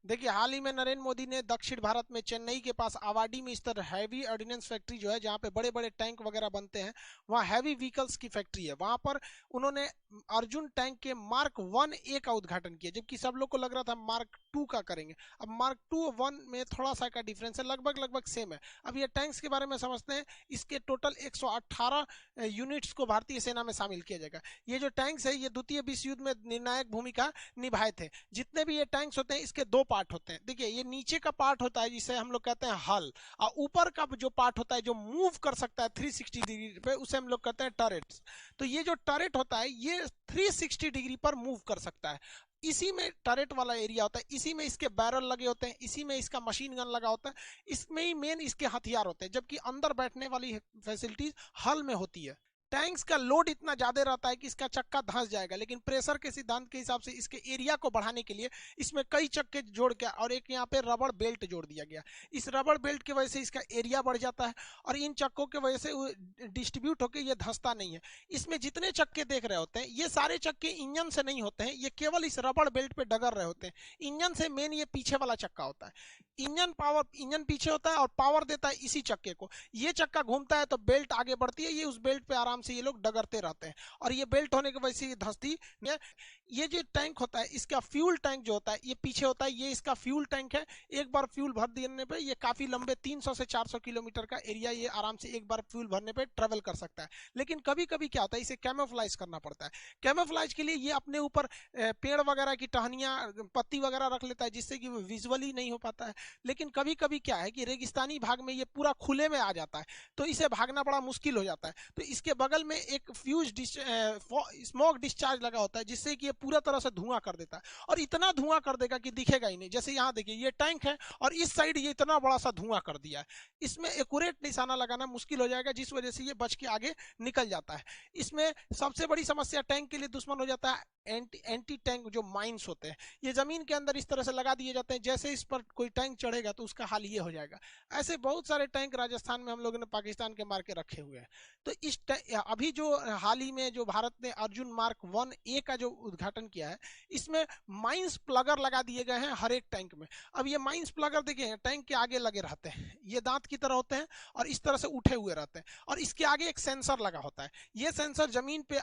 देखिए, हाल ही में नरेंद्र मोदी ने दक्षिण भारत में चेन्नई के पास आवाडी में इस तरह हैवी ऑर्डिनेंस फैक्ट्री जो है, जहाँ पे बड़े बड़े टैंक वगैरह बनते हैं, वहाँ हैवी व्हीकल्स की फैक्ट्री है, वहाँ पर उन्होंने अर्जुन टैंक के मार्क 1A का उद्घाटन किया, जबकि सब लोग को लग रहा था मार्क 2 का करेंगे। अब मार्क 2 1 में थोड़ा सा का डिफरेंस है, लगभग लगभग सेम है। अब ये टैंक्स के बारे में समझते हैं। इसके टोटल 118 यूनिट्स को भारतीय सेना में शामिल किया जाएगा। ये जो टैंक्स है, ये द्वितीय विश्व युद्ध में निर्णायक भूमिका निभाए थे। जितने भी ये टैंक्स होते हैं, इसके दो पार्ट होते हैं। देखिए, ये नीचे का पार्ट होता है जिसे हम लोग कहते हैं हल, और ऊपर का जो पार्ट होता है जो मूव कर सकता है 360 डिग्री पे, उसे हम लोग कहते हैं टरेट्स। तो ये जो टरेट होता है, ये 360 डिग्री पर मूव कर सकता है। इसी में टरेट वाला एरिया होता है, इसी में इसके बैरल लगे होते हैं, इसी में इसका मशीन गन लगा होता है, इसमें ही मेन इसके हथियार होते हैं, जबकि अंदर बैठने वाली फैसिलिटीज हल में होती है। टैंक्स का लोड इतना ज्यादा रहता है कि इसका चक्का धंस जाएगा, लेकिन प्रेशर के सिद्धांत के हिसाब से इसके एरिया को बढ़ाने के लिए इसमें कई चक्के जोड़ के और एक यहाँ पे रबड़ बेल्ट जोड़ दिया गया। इस रबड़ बेल्ट की वजह से इसका एरिया बढ़ जाता है, और इन चक्कों की वजह से डिस्ट्रीब्यूट होकर ये धंसता नहीं है। इसमें जितने चक्के देख रहे होते हैं, ये सारे चक्के इंजन से नहीं होते हैं, ये केवल इस रबड़ बेल्ट पे डगर रहे होते हैं। इंजन से मेन ये पीछे वाला चक्का होता है। इंजन पीछे होता है और पावर देता है इसी चक्के को। ये चक्का घूमता है तो बेल्ट आगे बढ़ती है, ये उस बेल्ट पे आराम से ये लोग डगरते रहते हैं, और ये बेल्ट होने की वजह से ये धंसती। ये जो टैंक होता है, इसका फ्यूल टैंक जो होता है, ये पीछे होता है, ये इसका फ्यूल टैंक है। एक बार फ्यूल भर देने पे ये काफी लंबे 300 से 400 किलोमीटर का एरिया ये आराम से एक बार फ्यूल भरने पे ट्रेवल कर सकता है। लेकिन कभी कभी क्या होता है, इसे कैमोफ्लाइज करना पड़ता है। कैमोफ्लाइज के लिए ये अपने ऊपर पेड़ वगैरह की टहनियां, पत्ती वगैरह रख लेता है, जिससे कि वो विजुअली नहीं हो पाता है। लेकिन कभी कभी क्या है कि रेगिस्तानी भाग में ये पूरा खुले में आ जाता है, तो इसे भागना बड़ा मुश्किल हो जाता है। तो इसके बगल में एक फ्यूज स्मोक डिस्चार्ज लगा होता है, जिससे कि ये पूरा तरह से धुआं कर देता है, और इतना धुआं कर देगा कि दिखेगा ही नहीं। जैसे यहाँ देखिए, ये टैंक है और इस साइड ये इतना बड़ा सा धुआं कर दिया है। इसमें एक्यूरेट निशाना लगाना मुश्किल हो जाएगा, जिस वजह से ये बच के आगे निकल जाता है। इसमें सबसे बड़ी समस्या टैंक के लिए दुश्मन हो जाता है एंटी टैंक जो माइंस होते हैं। ये जमीन के अंदर इस तरह से लगा दिए जाते हैं, जैसे इस पर कोई टैंक चढ़ेगा तो उसका हाल ये हो जाएगा। ऐसे बहुत सारे टैंक राजस्थान में हम लोगों ने पाकिस्तान के मार के रखे हुए हैं। तो अभी जो हाल ही में जो भारत ने अर्जुन मार्क 1A का जो उद्घाटन किया है, इसमें माइंस प्लगर लगा दिए गए हैं हर एक टैंक में। अब ये माइंस प्लगर देखिए, टैंक के आगे लगे रहते हैं, ये दांत की तरह होते हैं और इस तरह से उठे हुए रहते हैं, और इसके आगे एक सेंसर लगा होता है। ये सेंसर जमीन पे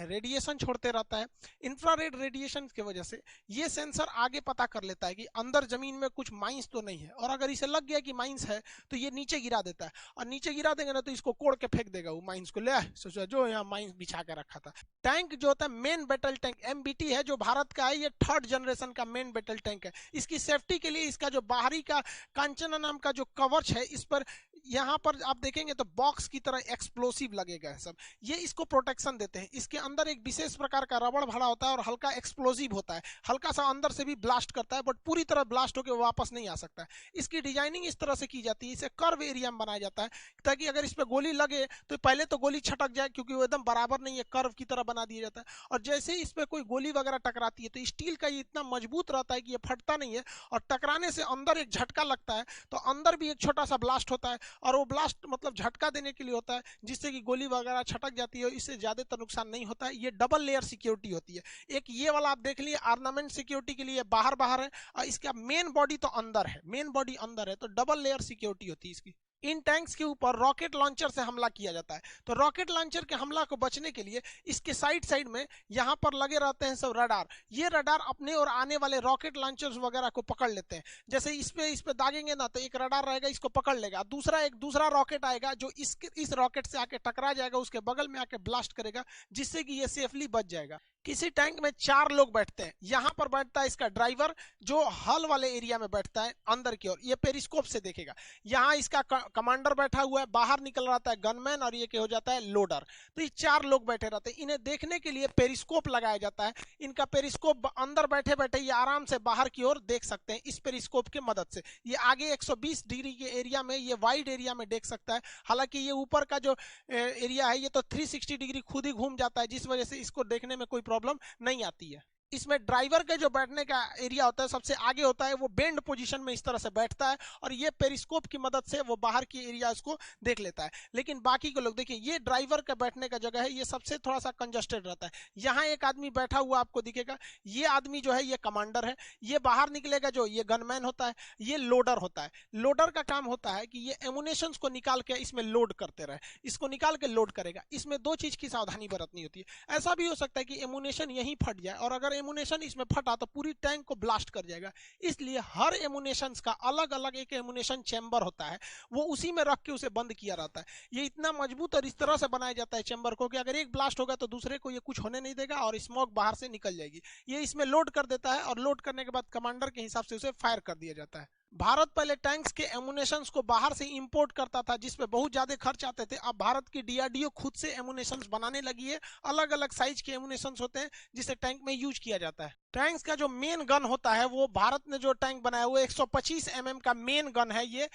रेडिएशन छोड़ते रहता है। इंफ्रारेड रेडिएशन की वजह से ये सेंसर आगे पता कर लेता है कि अंदर जमीन में कुछ माइंस तो नहीं है, और अगर इसे लग गया कि माइंस है तो ये नीचे गिरा देता है, और नीचे गिरा देंगे ना तो इसको कोड़ के फेंक देगा वो माइंस को, ले सोचा जो यहाँ माइंस बिछा के रखा था। टैंक जो होता है मेन बैटल टैंक MBT है, जो भारत का है, ये 3rd जनरेशन का मेन बैटल टैंक है। इसकी सेफ्टी के लिए इसका जो बाहरी का कांचना नाम का जो कवच है, इस पर यहाँ पर आप देखेंगे तो बॉक्स की तरह एक्सप्लोसिव लगेगा सब, ये इसको प्रोटेक्शन देते हैं। इसके अंदर एक विशेष प्रकार का रबड़ भरा होता है और हल्का एक्सप्लोसिव होता है, हल्का सा अंदर से भी ब्लास्ट करता है, बट पूरी तरह ब्लास्ट होकर वापस नहीं आ सकता है। इसकी डिजाइनिंग इस तरह से की जाती है, इसे कर्व एरिया में बनाया जाता है, ताकि अगर इस पर गोली लगे तो पहले तो गोली छटक जाए, क्योंकि वो एकदम बराबर नहीं है, कर्व की तरह बना दिया जाता है। और जैसे ही इस पर कोई गोली वगैरह टकराती है तो स्टील का ये इतना मजबूत रहता है कि ये फटता नहीं है, और टकराने से अंदर एक झटका लगता है तो अंदर भी एक छोटा सा ब्लास्ट होता है, और वो ब्लास्ट मतलब झटका देने के लिए होता है, जिससे कि गोली वगैरह छटक जाती है, इससे ज्यादा नुकसान नहीं होता है। ये डबल लेयर सिक्योरिटी होती है। एक ये वाला आप देख लिए आर्नामेंट सिक्योरिटी के लिए बाहर बाहर है, और इसका मेन बॉडी तो अंदर है, मेन बॉडी अंदर है, तो डबल लेयर सिक्योरिटी होती है इसकी। इन टैंक्स के ऊपर रॉकेट लॉन्चर से हमला किया जाता है, तो रॉकेट लॉन्चर के हमला को बचने के लिए इसके साइड साइड में यहाँ पर लगे रहते हैं सब रडार। ये रडार अपने और आने वाले रॉकेट लॉन्चर्स वगैरह को पकड़ लेते हैं। जैसे इस पे दागेंगे ना तो एक रडार रहेगा, इसको पकड़ लेगा, दूसरा रॉकेट आएगा जो इस रॉकेट से आके टकरा जाएगा, उसके बगल में आके ब्लास्ट करेगा, जिससे कि ये सेफली बच जाएगा। किसी टैंक में 4 लोग बैठते हैं। यहाँ पर बैठता है इसका ड्राइवर, जो हल वाले एरिया में बैठता है अंदर की ओर, ये पेरिस्कोप से देखेगा। यहाँ इसका कमांडर बैठा हुआ है, बाहर निकल रहा है गनमैन, और ये क्या हो जाता है लोडर। तो ये 4 लोग बैठे रहते हैं। इन्हें देखने के लिए पेरिस्कोप लगाया जाता है। इनका पेरिस्कोप अंदर बैठे बैठे ये आराम से बाहर की ओर देख सकते हैं इस पेरिस्कोप की मदद से। ये आगे 120 डिग्री के एरिया में, ये वाइड एरिया में देख सकता है। हालांकि ये ऊपर का जो एरिया है, ये तो 360 डिग्री खुद ही घूम जाता है, जिस वजह से इसको देखने में कोई प्रॉब्लम नहीं आती है। इसमें ड्राइवर के जो बैठने का एरिया होता है सबसे आगे होता है, वो बेंड पोजीशन में इस तरह से बैठता है और ये पेरिस्कोप की मदद से वो बाहर की एरिया इसको देख लेता है। लेकिन बाकी के लोग देखिए, ये ड्राइवर का बैठने का जगह है, ये सबसे थोड़ा सा कंजस्टेड रहता है। यहाँ एक आदमी बैठा हुआ आपको दिखेगा, ये आदमी जो है ये कमांडर है। ये बाहर निकलेगा जो ये गनमैन होता है, ये लोडर होता है। लोडर का काम होता है कि ये एमुनेशंस को निकाल के इसमें लोड करते रहे, इसको निकाल के लोड करेगा। इसमें दो चीज की सावधानी बरतनी होती है। ऐसा भी हो सकता है कि एमुनेशन यहीं फट जाए, और अगर एमुनेशन इसमें फटा तो पूरी टैंक को ब्लास्ट कर जाएगा। इसलिए हर एमुनेशन का अलग अलग एक एमुनेशन चैम्बर होता है, वो उसी में रख के उसे बंद किया रहता है। ये इतना मजबूत और इस तरह से बनाया जाता है चैम्बर को कि अगर एक ब्लास्ट होगा तो दूसरे को ये कुछ होने नहीं देगा और स्मोक बाहर से निकल जाएगी। ये इसमें लोड कर देता है और लोड करने के बाद कमांडर के हिसाब से उसे फायर कर दिया जाता है। भारत पहले टैंक्स के एमुनेशंस को बाहर से इंपोर्ट करता था, जिसपे बहुत ज्यादा खर्च आते थे। अब भारत की डीआरडीओ खुद से एमुनेशंस बनाने लगी है। अलग अलग साइज के एमुनेशंस होते हैं जिसे टैंक में यूज किया जाता है। टैंक्स का जो मेन गन होता है, वो भारत ने जो टैंक बनाया हुआ 125 mm का मेन गन है। ये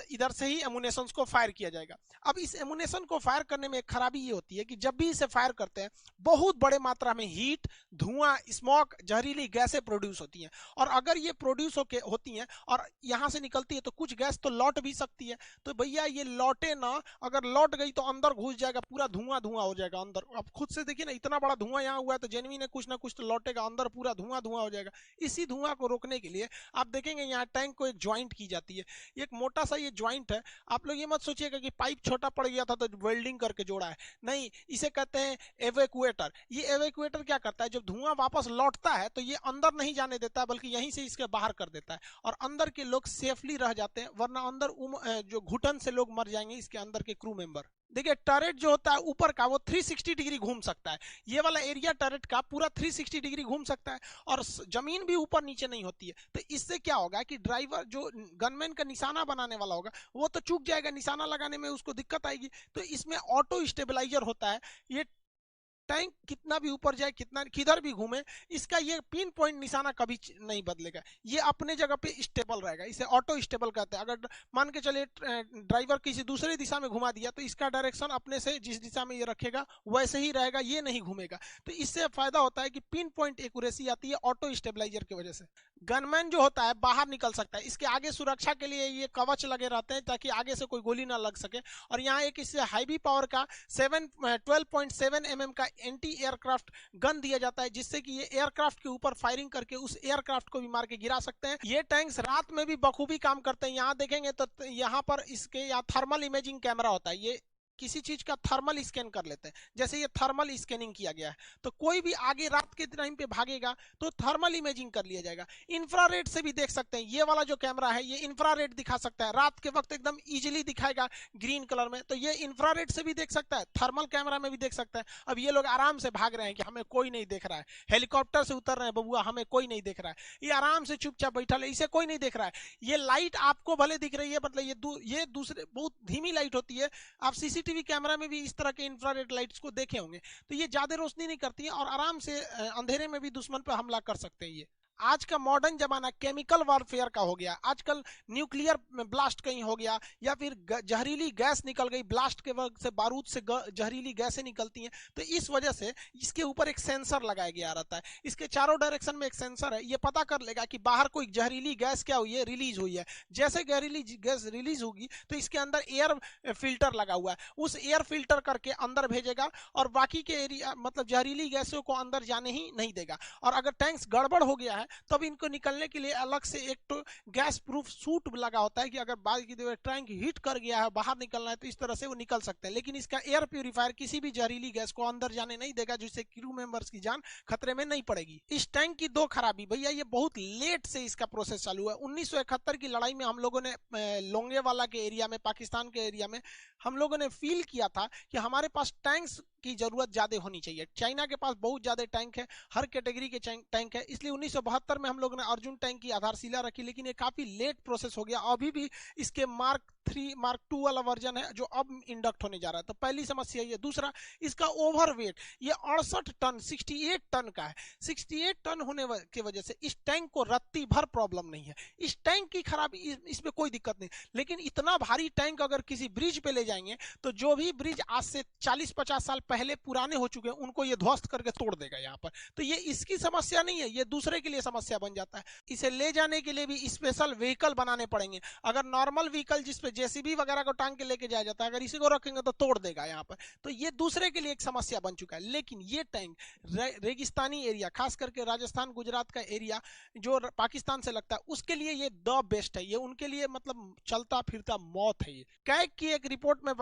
इधर से ही एमुनेशंस को फायर किया जाएगा। अब इस एमुनेशन को फायर करने में एक खराबी ये होती है कि जब भी इसे फायर करते हैं बहुत बड़े मात्रा में हीट, धुआं, स्मोक, जहरीली गैसें प्रोड्यूस होती हैं। और अगर ये प्रोड्यूस होती हैं और यहाँ से निकलती है तो कुछ गैस तो लौट भी सकती है। तो भैया ये लौटे ना, अगर लौट गई तो अंदर घुस जाएगा, पूरा धुआं धुआं हो जाएगा अंदर। अब खुद से देखिए ना, इतना बड़ा धुआं यहाँ हुआ है तो जेनविन है, कुछ ना कुछ तो लौटेगा अंदर, पूरा धुआं धुआं हो जाएगा। इसी धुआं को रोकने के लिए आप देखेंगे यहाँ टैंक को एक ज्वाइंट की जाती है। एक मोटा सा ये ज्वाइंट है। आप लोग ये मत सोचिएगा कि पाइप छोटा पड़ गया था तो वेल्डिंग करके जोड़ा है, नहीं। इसे कहते हैं एवेक्यूएटर। ये एवेक्यूएटर क्या करता है, जब धुआं वापस लौटता है तो ये अंदर नहीं जाने देता, बल्कि यहीं से इसके बाहर कर देता है और अंदर के लोग सेफली रह जाते हैं। वरना अंदर जो घुटन से लोग मर जाएंगे, इसके अंदर के क्रू मेंबर। देखिए टर्रेट जो होता है ऊपर का, वो 360 डिग्री घूम सकता है। ये वाला एरिया टर्रेट का पूरा 360 डिग्री घूम सकता है और जमीन भी ऊपर नीचे नहीं होती है। तो इससे क्या होगा कि ड्राइवर जो गनमैन का निशाना बनाने वाला होगा वो तो चूक जाएगा, निशाना लगाने में उसको दिक्कत आएगी। तो इसमें ऑटो स्टेबलाइजर होता है। ये टैंक कितना भी ऊपर जाए, कितना किधर भी घूमे, इसका ये पिन पॉइंट निशाना कभी नहीं बदलेगा। ये अपने जगह पे स्टेबल रहेगा। इसे ऑटो स्टेबल कहते हैं। अगर मान के चलिए ड्राइवर किसी दूसरी दिशा में घुमा दिया तो इसका डायरेक्शन अपने से जिस दिशा में ये रखेगा वैसे ही रहेगा, ये नहीं घूमेगा। तो इससे फायदा होता है कि पिन पॉइंट एक्यूरेसी आती है ऑटो स्टेबलाइजर की वजह से। गनमैन जो होता है बाहर निकल सकता है। इसके आगे सुरक्षा के लिए ये कवच लगे रहते हैं ताकि आगे से कोई गोली ना लग सके। और यहाँ एक इससे हाईवी पावर का 12.7 mm का एंटी एयरक्राफ्ट गन दिया जाता है, जिससे कि ये एयरक्राफ्ट के ऊपर फायरिंग करके उस एयरक्राफ्ट को भी मार के गिरा सकते हैं। ये टैंक्स रात में भी बखूबी काम करते हैं। यहाँ देखेंगे तो यहाँ पर इसके यहाँ थर्मल इमेजिंग कैमरा होता है। ये किसी चीज का थर्मल स्कैन कर लेते हैं। जैसे ये थर्मल स्कैनिंग किया गया है, तो कोई भी आगे रात के टाइम पे भागेगा तो थर्मल इमेजिंग कर लिया जाएगा। इंफ्रारेड से भी देख सकते हैं। ये वाला जो कैमरा है ये इंफ्रारेड दिखा सकता है, रात के वक्त एकदम इजीली दिखाएगा ग्रीन कलर में। तो ये इंफ्रारेड से भी देख सकता है, थर्मल कैमरा में भी देख सकता है। अब ये लोग आराम से भाग रहे हैं कि हमें कोई नहीं देख रहा है, हेलीकॉप्टर से उतर रहे हैं बबुआ, हमें कोई नहीं देख रहा है। ये आराम से चुपचाप बैठा है, इसे कोई नहीं देख रहा है। ये लाइट आपको भले दिख रही है, मतलब ये दूसरे बहुत धीमी लाइट होती है। आप सीसीटीवी कैमरा में भी इस तरह के इंफ्रारेड लाइट्स को देखे होंगे। तो ये ज्यादा रोशनी नहीं करती है और आराम से अंधेरे में भी दुश्मन पर हमला कर सकते हैं। ये आज का मॉडर्न जमाना केमिकल वॉरफेयर का हो गया। आजकल न्यूक्लियर ब्लास्ट कहीं हो गया या फिर जहरीली गैस निकल गई, ब्लास्ट के वक्त से बारूद से जहरीली गैसें निकलती हैं। तो इस वजह से इसके ऊपर एक सेंसर लगाया गया रहता है। इसके चारों डायरेक्शन में एक सेंसर है, ये पता कर लेगा कि बाहर कोई जहरीली गैस क्या हुई है, रिलीज हुई है। जैसे जहरीली गैस रिलीज होगी तो इसके अंदर एयर फिल्टर लगा हुआ है, उस एयर फिल्टर करके अंदर भेजेगा और बाकी के एरिया मतलब जहरीली गैसों को अंदर जाने ही नहीं देगा। और अगर टैंक्स गड़बड़ हो गया है तब इनको निकलने के लिए अलग से एक तो गैस प्रूफ सूट लगा होता है कि अगर बाद की टैंक हीट कर गया है, बाहर निकलना है, तो इस तरह से वो निकल सकते हैं। लेकिन इसका एयर प्यूरिफायर किसी भी जहरीली गैस को अंदर जाने नहीं देगा, जिससे क्रू मेंबर्स की जान खतरे में नहीं पड़ेगी। इस टैंक की दो खराबी, भैया ये बहुत लेट से इसका प्रोसेस चालू है। 1971 की लड़ाई में हम लोगों ने लोंगेवाला के एरिया में, पाकिस्तान के एरिया में हम लोगों ने फील किया था कि हमारे पास टैंक्स की जरूरत ज्यादा होनी चाहिए। चाइना के पास बहुत ज्यादा टैंक है, हर कैटेगरी के टैंक है। इसलिए 1972 में हम लोगों ने अर्जुन टैंक की आधारशिला रखी, लेकिन ये काफी लेट प्रोसेस हो गया। अभी भी इसके मार्क मार्क 2 वाला वर्जन है जो अब इंडक्ट होने जा रहा है। तो पहली समस्या ये। दूसरा, इसका ओवरवेट, ये 68 टन 68 टन का है। 68 टन होने की वजह से इस टैंक को रत्ती भर प्रॉब्लम नहीं है। इस टैंक की खराबी, इसमें कोई दिक्कत नहीं। लेकिन इतना भारी टैंक अगर किसी ब्रिज पे ले जाएंगे तो जो भी ब्रिज आज से 40-50 साल पहले पुराने हो चुके हैं उनको ये ध्वस्त करके तोड़ देगा यहाँ पर। तो ये इसकी समस्या नहीं है, ये दूसरे के लिए समस्या बन जाता है। इसे ले जाने के लिए भी स्पेशल व्हीकल बनाने पड़ेंगे। अगर नॉर्मल व्हीकल जिसपे जेसीबी वगैरह को टांग के लेके जाया जाता है, अगर इसी को रखेंगे तो तोड़ देगा यहाँ पर। तो ये दूसरे के लिए एक समस्या बन चुका है। लेकिन ये टैंक रेगिस्तानी एरिया, खास करके राजस्थान गुजरात का एरिया जो पाकिस्तान से लगता है, उसके लिए ये द बेस्ट है। ये उनके लिए मतलब चलता फिरता मौत है। ये कैग की एक रिपोर्ट में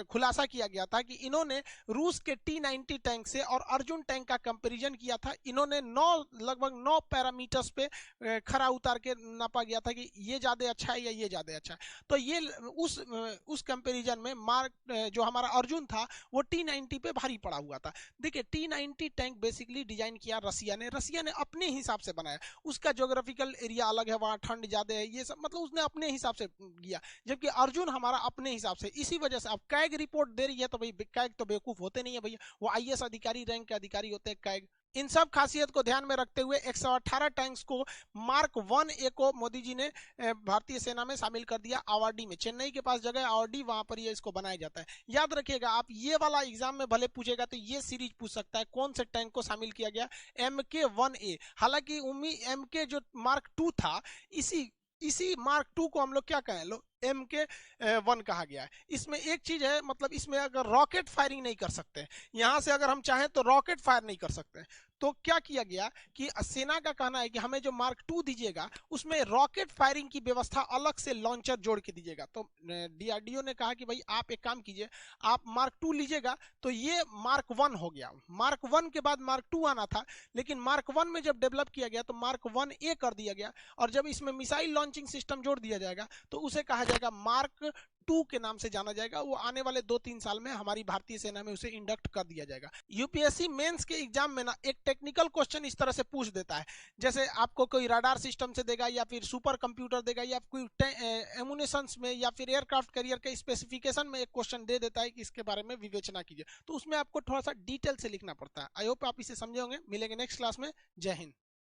खुलासा किया गया था कि इन्होंने रूस के T-90 टैंक से और अर्जुन टैंक का कंपैरिजन किया था। इन्होंने लगभग 9 पैरामीटर्स पे खरा उतार के नापा गया था कि ये ज्यादा अच्छा है या ये ज्यादा अच्छा है। तो ये उस कंपैरिजन में मार्क जो हमारा अर्जुन था वो T-90 पे भारी पड़ा हुआ था। देखिए, T-90 टैंक बेसिकली डिजाइन किया रसिया ने अपने हिसाब से बनाया। उसका ज्योग्राफिकल एरिया अलग है, वहाँ ठंड ज्यादा है, ये सब मतलब उसने अपने हिसाब से किया। जबकि अर्जुन हमारा अपने हिसाब से। इसी वजह से अब कैग रिपोर्ट दे रही है तो भाई कैग तो बेवकूफ होते नहीं है भैया, वो आईएएस अधिकारी रैंक के अधिकारी होते हैं कैग। इन सब खासियत को ध्यान में रखते हुए 118 टैंक्स को मार्क 1A को मोदी जी ने भारतीय सेना में शामिल कर दिया। आवाडी में, चेन्नई के पास जगह आवाडी, वहां पर ये इसको बनाया जाता है। याद रखिएगा, आप ये वाला एग्जाम में भले पूछेगा तो ये सीरीज पूछ सकता है कौन से टैंक को शामिल किया गया, MK1A। हालांकि MK जो मार्क 2 था, इसी मार्क 2 को हम लोग क्या कहें, लो MK1 कहा गया है। इसमें एक चीज है, मतलब इसमें अगर रॉकेट फायरिंग नहीं कर सकते, यहां से अगर हम चाहें तो रॉकेट फायर नहीं कर सकते, तो क्या किया गया कि सेना का कहना है कि हमें जो मार्क 2 दीजिएगा उसमें रॉकेट फायरिंग की व्यवस्था अलग से लॉन्चर जोड़ के दीजिएगा। तो DRDO ने कहा कि भाई आप एक काम कीजिए, आप मार्क 2 लीजिएगा। तो ये मार्क 1 हो गया। मार्क 1 के बाद मार्क 2 आना था, लेकिन मार्क 1 में जब डेवलप किया गया तो मार्क 1A कर दिया गया। और जब इसमें मिसाइल लॉन्चिंग सिस्टम जोड़ दिया जाएगा तो उसे कहा जाएगा मार्क 2 के नाम से जाना जाएगा। वो आने वाले 2-3 साल में हमारी भारतीय सेना में उसे इंडक्ट कर दिया जाएगा। यूपीएससी मेंस के एग्जाम में ना एक टेक्निकल क्वेश्चन इस तरह से पूछ देता है, जैसे आपको कोई रडार सिस्टम से देगा या फिर सुपर कंप्यूटर देगा या कोई एमुनेशंस में या फिर एयरक्राफ्ट कैरियर के स्पेसिफिकेशन में एक क्वेश्चन दे देता है कि इसके बारे में विवेचना कीजिए। तो उसमें आपको थोड़ा सा डिटेल से लिखना पड़ता है। आई होप आप इसे समझे होंगे। मिलेंगे नेक्स्ट क्लास में। जय हिंद।